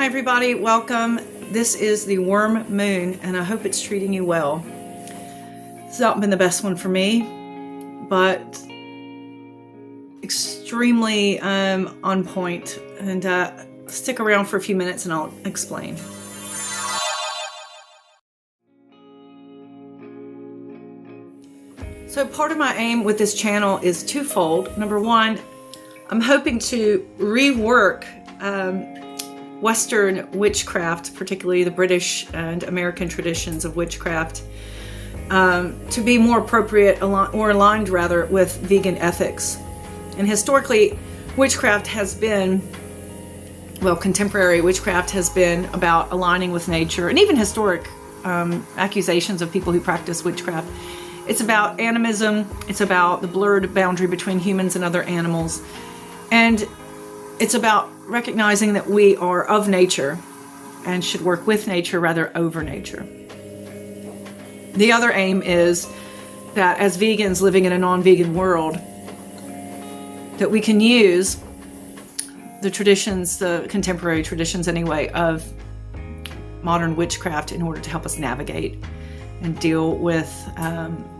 Hi everybody, welcome. This is the worm moon and I hope it's treating you well. It's not been the best one for me, but extremely on point. And stick around for a few minutes and I'll explain. So part of my aim with this channel is twofold. Number one, I'm hoping to rework Western witchcraft, particularly the British and American traditions of witchcraft, to be more appropriate or aligned rather with vegan ethics. And historically, witchcraft has been, well, contemporary witchcraft has been about aligning with nature, and even historic accusations of people who practice witchcraft. It's about animism, it's about the blurred boundary between humans and other animals, and it's about recognizing that we are of nature and should work with nature rather over nature. The other aim is that as vegans living in a non-vegan world, that we can use the traditions, the contemporary traditions anyway, of modern witchcraft in order to help us navigate and deal with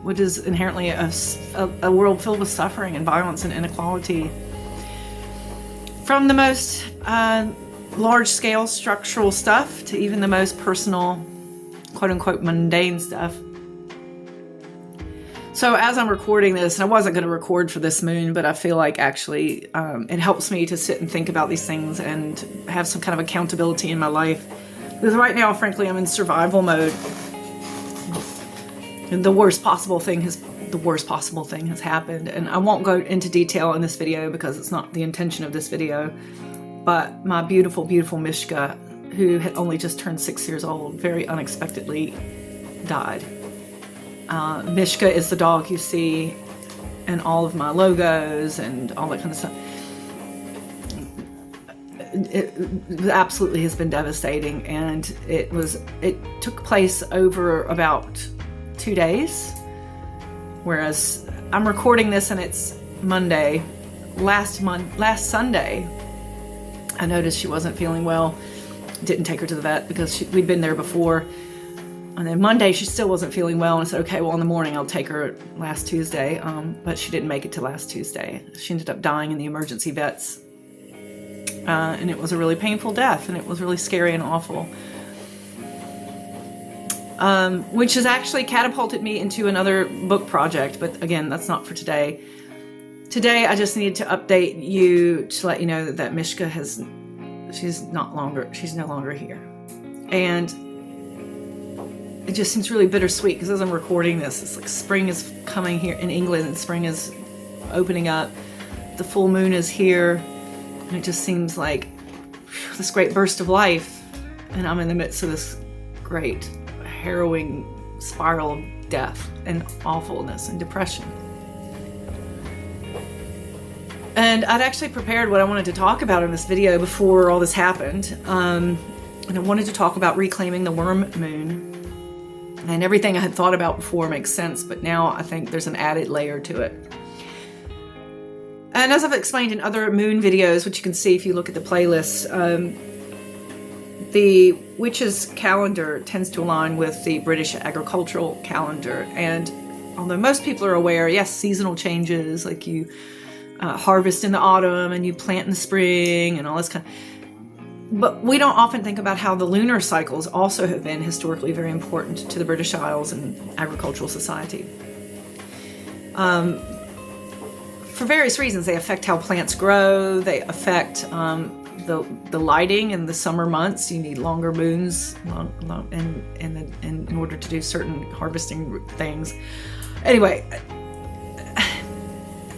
what is inherently a world filled with suffering and violence and inequality. From the most large-scale structural stuff to even the most personal, quote-unquote, mundane stuff. So as I'm recording this, and I wasn't going to record for this moon, but I feel like actually it helps me to sit and think about these things and have some kind of accountability in my life. Because right now, frankly, I'm in survival mode. And the worst possible thing has happened. And I won't go into detail in this video because it's not the intention of this video. But my beautiful, beautiful Mishka, who had only just turned 6 years old, very unexpectedly died. Mishka is the dog you see in all of my logos and all that kind of stuff. It absolutely has been devastating, and it took place over about 2 days, whereas I'm recording this and it's Monday. Last Sunday, I noticed she wasn't feeling well. Didn't take her to the vet because we'd been there before. And then Monday, she still wasn't feeling well, and I said, okay, well, in the morning, I'll take her last Tuesday. But she didn't make it to last Tuesday. She ended up dying in the emergency vets. And it was a really painful death, and it was really scary and awful. Which has actually catapulted me into another book project. But again, that's not for today. Today, I just needed to update you to let you know that Mishka she's no longer here. And it just seems really bittersweet because as I'm recording this, it's like spring is coming here in England and spring is opening up. The full moon is here, and it just seems like this great burst of life. And I'm in the midst of this great harrowing spiral of death and awfulness and depression. And I'd actually prepared what I wanted to talk about in this video before all this happened. And I wanted to talk about reclaiming the worm moon. And everything I had thought about before makes sense, but now I think there's an added layer to it. And as I've explained in other moon videos, which you can see if you look at the playlists, the witch's calendar tends to align with the British agricultural calendar. And although most people are aware, yes, seasonal changes, like you harvest in the autumn and you plant in the spring and all this kind of... But we don't often think about how the lunar cycles also have been historically very important to the British Isles and agricultural society. For various reasons, they affect how plants grow, they affect the lighting in the summer months. You need longer moons in order to do certain harvesting things. Anyway,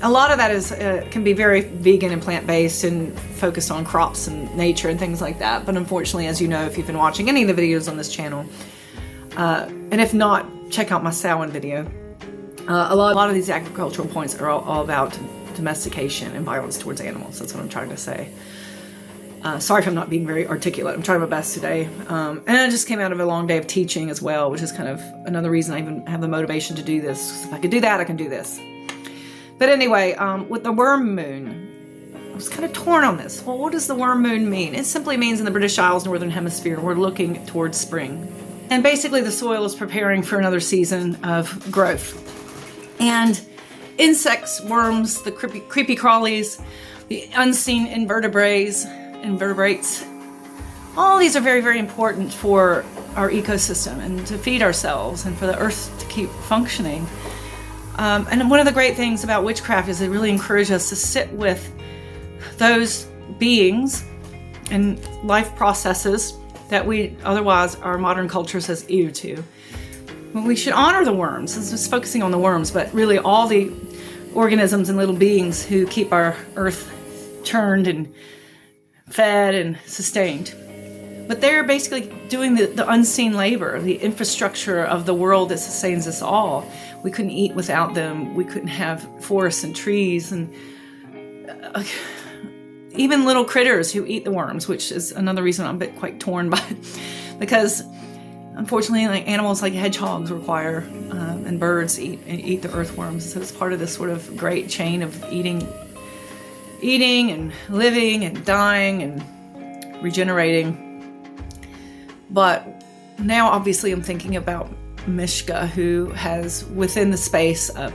a lot of that can be very vegan and plant-based and focused on crops and nature and things like that. But unfortunately, as you know, if you've been watching any of the videos on this channel, and if not, check out my Samhain video. A lot of these agricultural points are all about domestication and violence towards animals. That's what I'm trying to say. Sorry if I'm not being very articulate. I'm trying my best today. And I just came out of a long day of teaching as well, which is kind of another reason I even have the motivation to do this. If I could do that, I can do this. But anyway, with the worm moon, was kind of torn on this. Well, what does the worm moon mean? It simply means in the British Isles, Northern Hemisphere, we're looking towards spring. And basically the soil is preparing for another season of growth. And insects, worms, the creepy crawlies, the unseen invertebrates, all these are very, very important for our ecosystem and to feed ourselves and for the earth to keep functioning. And one of the great things about witchcraft is it really encourages us to sit with those beings and life processes that we otherwise our modern culture says ew to. We should honor the worms. This is focusing on the worms, but really all the organisms and little beings who keep our earth churned and fed and sustained. But they're basically doing the unseen labor, the infrastructure of the world that sustains us all. We couldn't eat without them. We couldn't have forests and trees and even little critters who eat the worms, which is another reason I'm a bit quite torn by it. Because unfortunately, like animals like hedgehogs require and birds eat the earthworms. So it's part of this sort of great chain of eating and living and dying and regenerating. But now obviously I'm thinking about Mishka, who has within the space of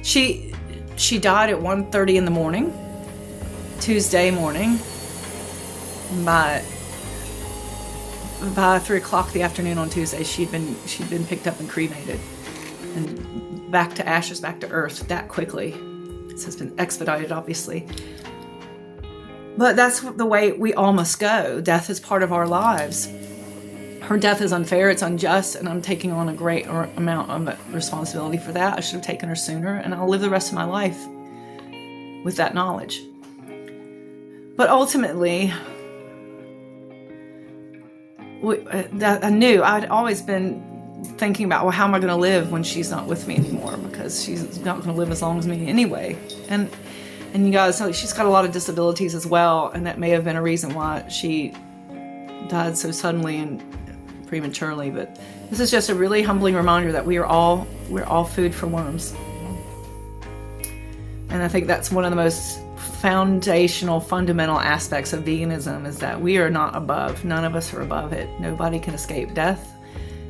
she died at 1:30 in the morning, Tuesday morning. By 3 o'clock the afternoon on Tuesday, she'd been picked up and cremated and back to ashes, back to earth that quickly. This has been expedited, obviously. But that's the way we all must go. Death is part of our lives. Her death is unfair, it's unjust, and I'm taking on a great amount of responsibility for that. I should have taken her sooner, and I'll live the rest of my life with that knowledge. But ultimately, I knew I'd always been thinking about, well, how am I going to live when she's not with me anymore? Because she's not going to live as long as me anyway. And you guys, she's got a lot of disabilities as well, and that may have been a reason why she died so suddenly and prematurely. But this is just a really humbling reminder that we're all food for worms. And I think that's one of the most foundational, fundamental aspects of veganism, is that we are not above. None of us are above it. Nobody can escape death,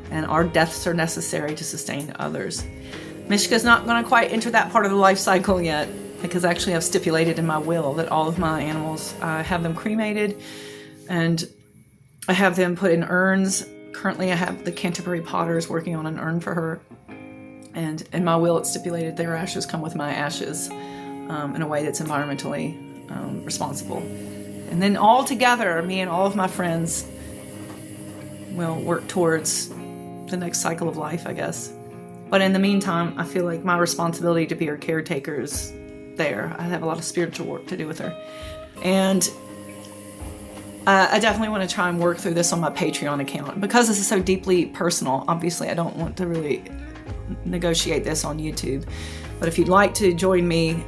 and our deaths are necessary to sustain others. Mishka's not going to quite enter that part of the life cycle yet, because actually I've stipulated in my will that all of my animals, I have them cremated and I have them put in urns. Currently I have the Canterbury Potters working on an urn for her, and in my will it's stipulated their ashes come with my ashes in a way that's environmentally responsible. And then all together, me and all of my friends will work towards the next cycle of life, I guess. But in the meantime, I feel like my responsibility to be her caretaker is there. I have a lot of spiritual work to do with her. And I definitely want to try and work through this on my Patreon account. Because this is so deeply personal, obviously I don't want to really negotiate this on YouTube. But if you'd like to join me,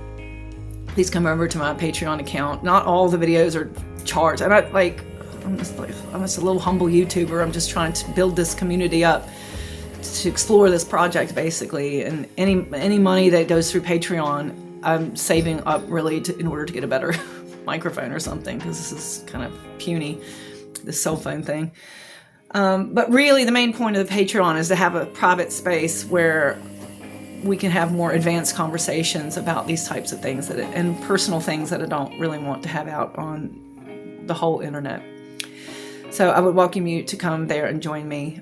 please come over to my Patreon account. Not all the videos are charged. I'm just a little humble YouTuber. I'm just trying to build this community up to explore this project, basically. And any money that goes through Patreon, I'm saving up really in order to get a better microphone or something, because this is kind of puny, this cell phone thing. But really the main point of the Patreon is to have a private space where we can have more advanced conversations about these types of things and personal things that I don't really want to have out on the whole internet. So I would welcome you to come there and join me.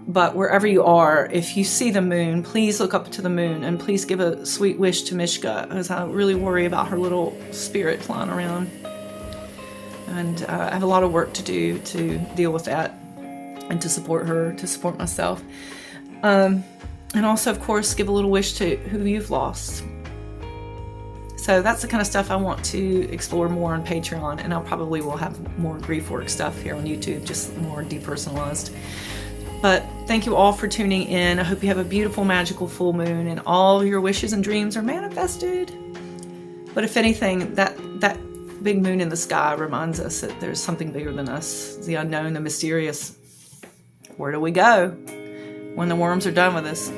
But wherever you are, if you see the moon, please look up to the moon and please give a sweet wish to Mishka, because I really worry about her little spirit flying around. And I have a lot of work to do to deal with that and to support her, to support myself. And also, of course, give a little wish to who you've lost. So that's the kind of stuff I want to explore more on Patreon, and I probably will have more grief work stuff here on YouTube, just more depersonalized. But thank you all for tuning in. I hope you have a beautiful, magical full moon, and all your wishes and dreams are manifested. But if anything, that big moon in the sky reminds us that there's something bigger than us, the unknown, the mysterious. Where do we go when the worms are done with us?